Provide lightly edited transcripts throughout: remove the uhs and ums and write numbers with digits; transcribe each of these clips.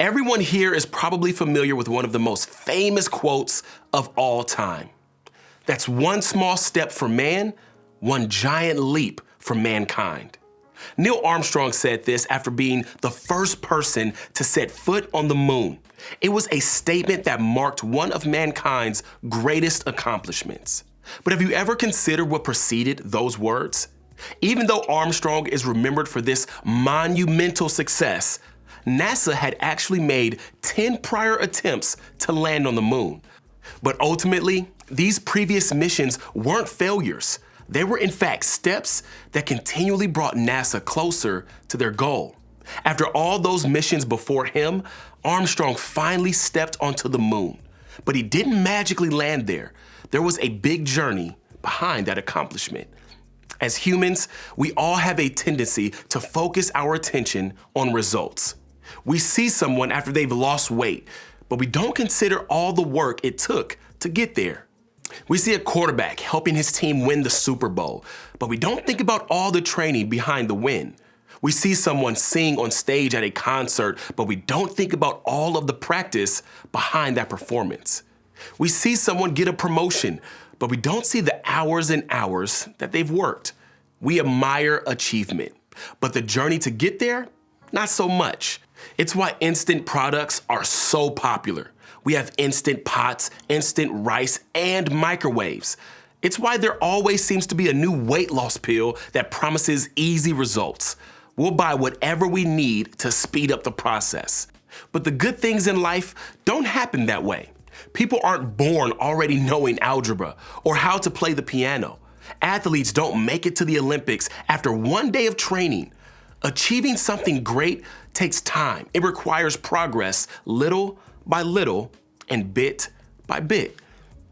Everyone here is probably familiar with one of the most famous quotes of all time. That's one small step for man, one giant leap for mankind. Neil Armstrong said this after being the first person to set foot on the moon. It was a statement that marked one of mankind's greatest accomplishments. But have you ever considered what preceded those words? Even though Armstrong is remembered for this monumental success, NASA had actually made 10 prior attempts to land on the moon. But ultimately, these previous missions weren't failures. They were in fact steps that continually brought NASA closer to their goal. After all those missions before him, Armstrong finally stepped onto the moon. But he didn't magically land there. There was a big journey behind that accomplishment. As humans, we all have a tendency to focus our attention on results. We see someone after they've lost weight, but we don't consider all the work it took to get there. We see a quarterback helping his team win the Super Bowl, but we don't think about all the training behind the win. We see someone sing on stage at a concert, but we don't think about all of the practice behind that performance. We see someone get a promotion, but we don't see the hours and hours that they've worked. We admire achievement, but the journey to get there, not so much. It's why instant products are so popular. We have instant pots, instant rice, and microwaves. It's why there always seems to be a new weight loss pill that promises easy results. We'll buy whatever we need to speed up the process. But the good things in life don't happen that way. People aren't born already knowing algebra or how to play the piano. Athletes don't make it to the Olympics after one day of training. Achieving something great takes time. It requires progress little by little and bit by bit.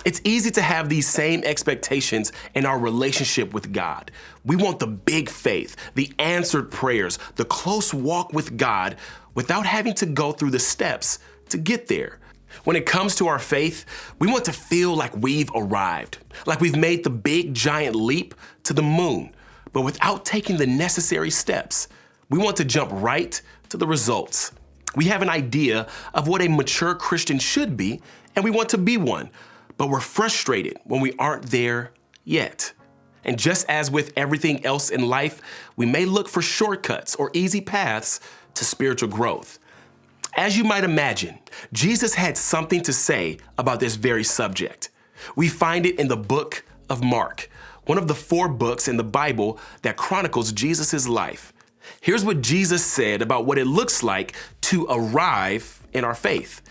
It's easy to have these same expectations in our relationship with God. We want the big faith, the answered prayers, the close walk with God without having to go through the steps to get there. When it comes to our faith, we want to feel like we've arrived, like we've made the big giant leap to the moon, but without taking the necessary steps. We want to jump right to the results. We have an idea of what a mature Christian should be, and we want to be one, but we're frustrated when we aren't there yet. And just as with everything else in life, we may look for shortcuts or easy paths to spiritual growth. As you might imagine, Jesus had something to say about this very subject. We find it in the book of Mark, one of the 4 books in the Bible that chronicles Jesus' life. Here's what Jesus said about what it looks like to arrive in our faith.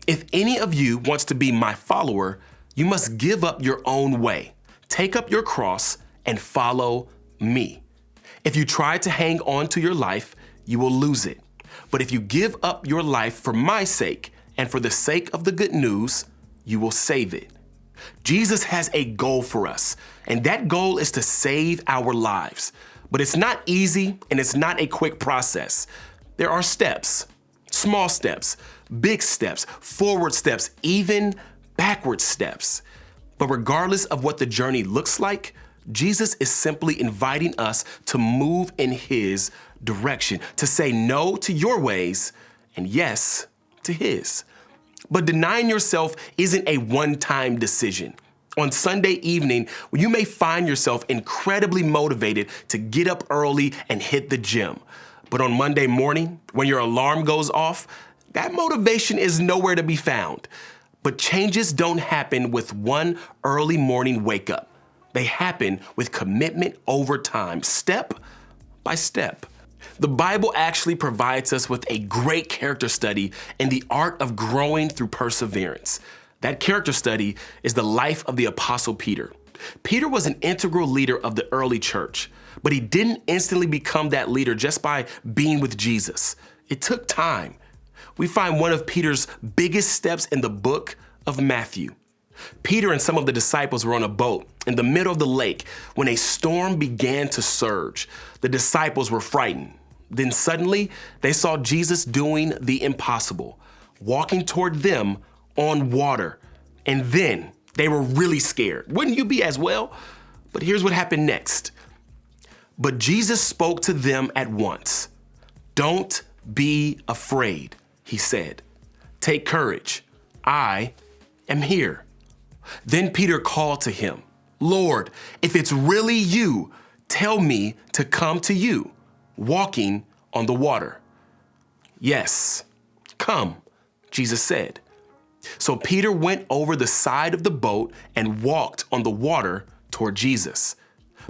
If any of you wants to be my follower, you must give up your own way, take up your cross, and follow me. If you try to hang on to your life, you will lose it. But if you give up your life for my sake and for the sake of the good news, you will save it. Jesus has a goal for us, and that goal is to save our lives. But it's not easy and it's not a quick process. There are steps, small steps, big steps, forward steps, even backward steps. But regardless of what the journey looks like, Jesus is simply inviting us to move in his direction, to say no to your ways and yes to his. But denying yourself isn't a one-time decision. On Sunday evening, you may find yourself incredibly motivated to get up early and hit the gym. But on Monday morning, when your alarm goes off, that motivation is nowhere to be found. But changes don't happen with one early morning wake up. They happen with commitment over time, step by step. The Bible actually provides us with a great character study in the art of growing through perseverance. That character study is the life of the Apostle Peter. Peter was an integral leader of the early church, but he didn't instantly become that leader just by being with Jesus. It took time. We find one of Peter's biggest steps in the book of Matthew. Peter and some of the disciples were on a boat in the middle of the lake when a storm began to surge. The disciples were frightened. Then suddenly they saw Jesus doing the impossible, walking toward them on water. And then they were really scared. Wouldn't you be as well? But here's what happened next. But Jesus spoke to them at once. "Don't be afraid," he he said. "Take courage. I am here." Then Peter called to him, "Lord, if it's really you, tell me to come to you, walking on the water." "Yes, come," Jesus said. So Peter went over the side of the boat and walked on the water toward Jesus.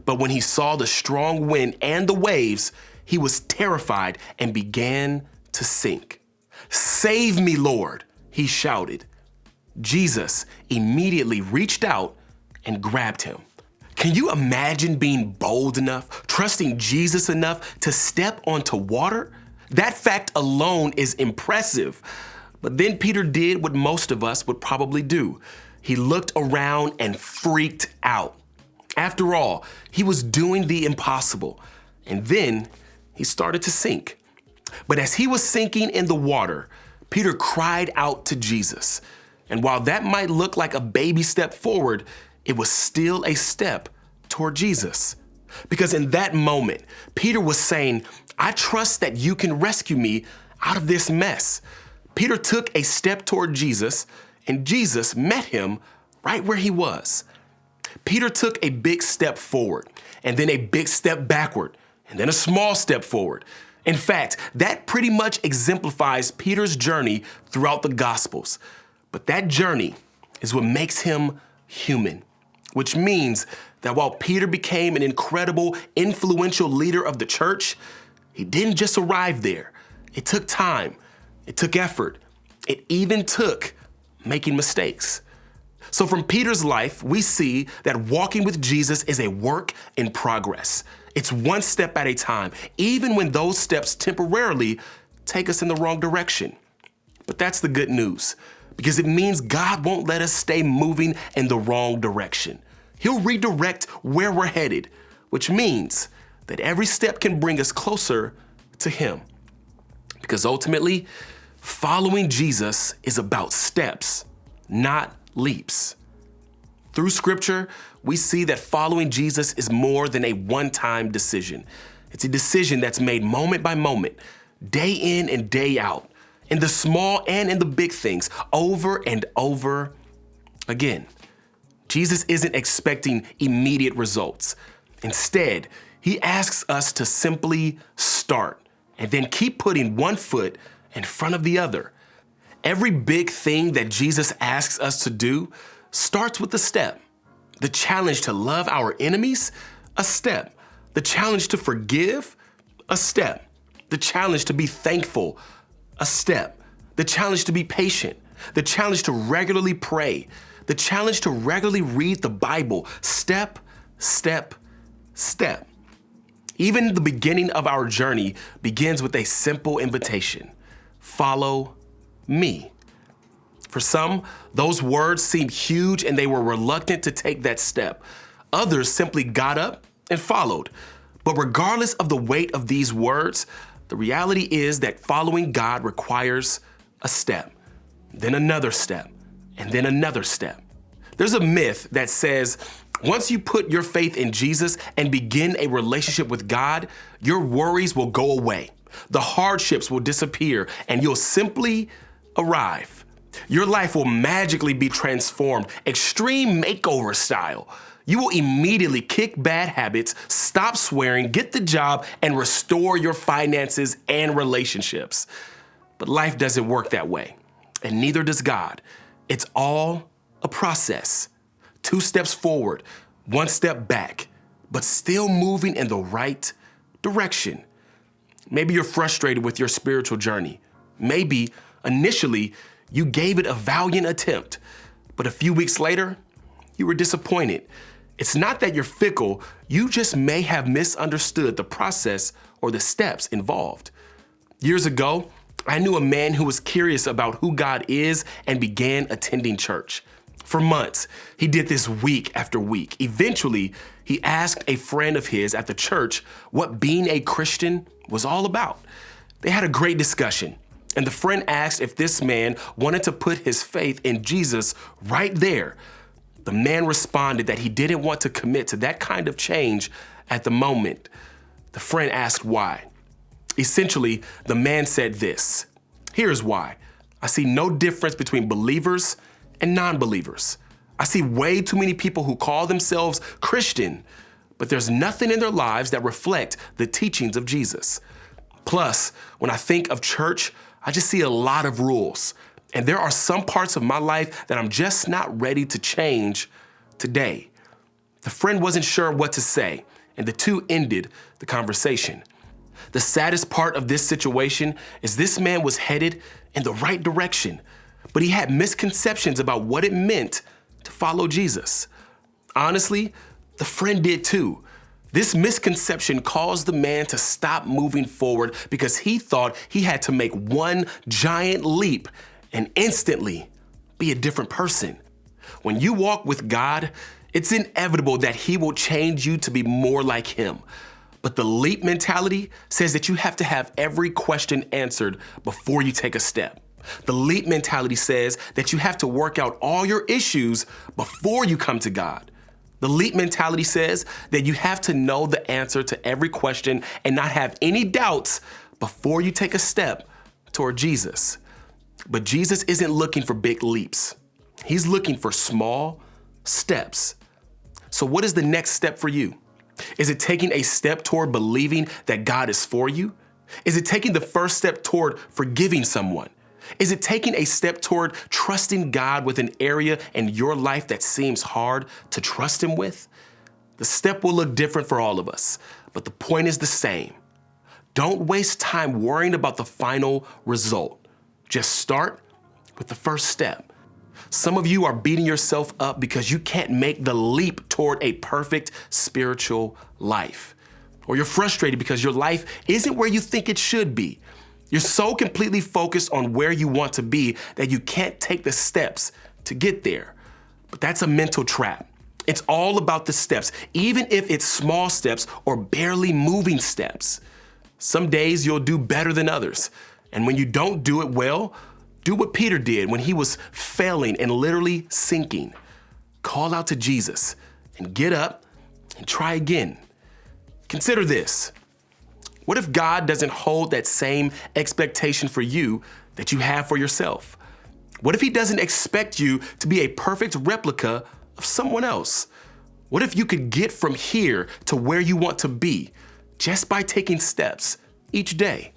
But when he saw the strong wind and the waves, he was terrified and began to sink. "Save me, Lord," he shouted. Jesus immediately reached out and grabbed him. Can you imagine being bold enough, trusting Jesus enough to step onto water? That fact alone is impressive. But then Peter did what most of us would probably do. He looked around and freaked out. After all, he was doing the impossible. And then he started to sink. But as he was sinking in the water, Peter cried out to Jesus. And while that might look like a baby step forward, it was still a step toward Jesus. Because in that moment, Peter was saying, "I trust that you can rescue me out of this mess." Peter took a step toward Jesus, and Jesus met him right where he was. Peter took a big step forward, and then a big step backward, and then a small step forward. In fact, that pretty much exemplifies Peter's journey throughout the Gospels. But that journey is what makes him human, which means that while Peter became an incredible, influential leader of the church, he didn't just arrive there. It took time. It took effort. It even took making mistakes. So from Peter's life, we see that walking with Jesus is a work in progress. It's one step at a time, even when those steps temporarily take us in the wrong direction. But that's the good news, because it means God won't let us stay moving in the wrong direction. He'll redirect where we're headed, which means that every step can bring us closer to Him. Because ultimately, following Jesus is about steps, not leaps. Through Scripture, we see that following Jesus is more than a one-time decision. It's a decision that's made moment by moment, day in and day out, in the small and in the big things, over and over again. Jesus isn't expecting immediate results. Instead, He asks us to simply start and then keep putting one foot in front of the other. Every big thing that Jesus asks us to do starts with a step. The challenge to love our enemies, a step. The challenge to forgive, a step. The challenge to be thankful, a step. The challenge to be patient. The challenge to regularly pray. The challenge to regularly read the Bible, step, step, step. Even the beginning of our journey begins with a simple invitation: follow me. For some, those words seemed huge and they were reluctant to take that step. Others simply got up and followed. But regardless of the weight of these words, the reality is that following God requires a step, then another step, and then another step. There's a myth that says once you put your faith in Jesus and begin a relationship with God, your worries will go away. The hardships will disappear and you'll simply arrive. Your life will magically be transformed, extreme makeover style. You will immediately kick bad habits, stop swearing, get the job, and restore your finances and relationships. But life doesn't work that way, and neither does God. It's all a process. 2 steps forward, 1 step back, but still moving in the right direction. Maybe you're frustrated with your spiritual journey. Maybe initially you gave it a valiant attempt, but a few weeks later, you were disappointed. It's not that you're fickle, you just may have misunderstood the process or the steps involved. Years ago, I knew a man who was curious about who God is and began attending church. For months, he did this week after week. Eventually, he asked a friend of his at the church what being a Christian was all about. They had a great discussion, and the friend asked if this man wanted to put his faith in Jesus right there. The man responded that he didn't want to commit to that kind of change at the moment. The friend asked why. Essentially, the man said this: Here's why. I see no difference between believers and non-believers. I see way too many people who call themselves Christian, but there's nothing in their lives that reflect the teachings of Jesus. Plus, when I think of church, I just see a lot of rules. And there are some parts of my life that I'm just not ready to change today. The friend wasn't sure what to say, and the two ended the conversation. The saddest part of this situation is this man was headed in the right direction, but he had misconceptions about what it meant to follow Jesus. Honestly, the friend did too. This misconception caused the man to stop moving forward because he thought he had to make one giant leap and instantly be a different person. When you walk with God, it's inevitable that He will change you to be more like Him. But the leap mentality says that you have to have every question answered before you take a step. The leap mentality says that you have to work out all your issues before you come to God. The leap mentality says that you have to know the answer to every question and not have any doubts before you take a step toward Jesus. But Jesus isn't looking for big leaps. He's looking for small steps. So what is the next step for you? Is it taking a step toward believing that God is for you? Is it taking the first step toward forgiving someone? Is it taking a step toward trusting God with an area in your life that seems hard to trust Him with? The step will look different for all of us, but the point is the same. Don't waste time worrying about the final result. Just start with the first step. Some of you are beating yourself up because you can't make the leap toward a perfect spiritual life. Or you're frustrated because your life isn't where you think it should be. You're so completely focused on where you want to be that you can't take the steps to get there. But that's a mental trap. It's all about the steps, even if it's small steps or barely moving steps. Some days you'll do better than others. And when you don't do it well, do what Peter did when he was failing and literally sinking. Call out to Jesus and get up and try again. Consider this. What if God doesn't hold that same expectation for you that you have for yourself? What if He doesn't expect you to be a perfect replica of someone else? What if you could get from here to where you want to be just by taking steps each day?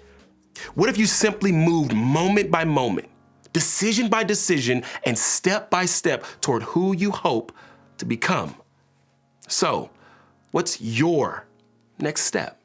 What if you simply moved moment by moment, decision by decision, and step by step toward who you hope to become? So, what's your next step?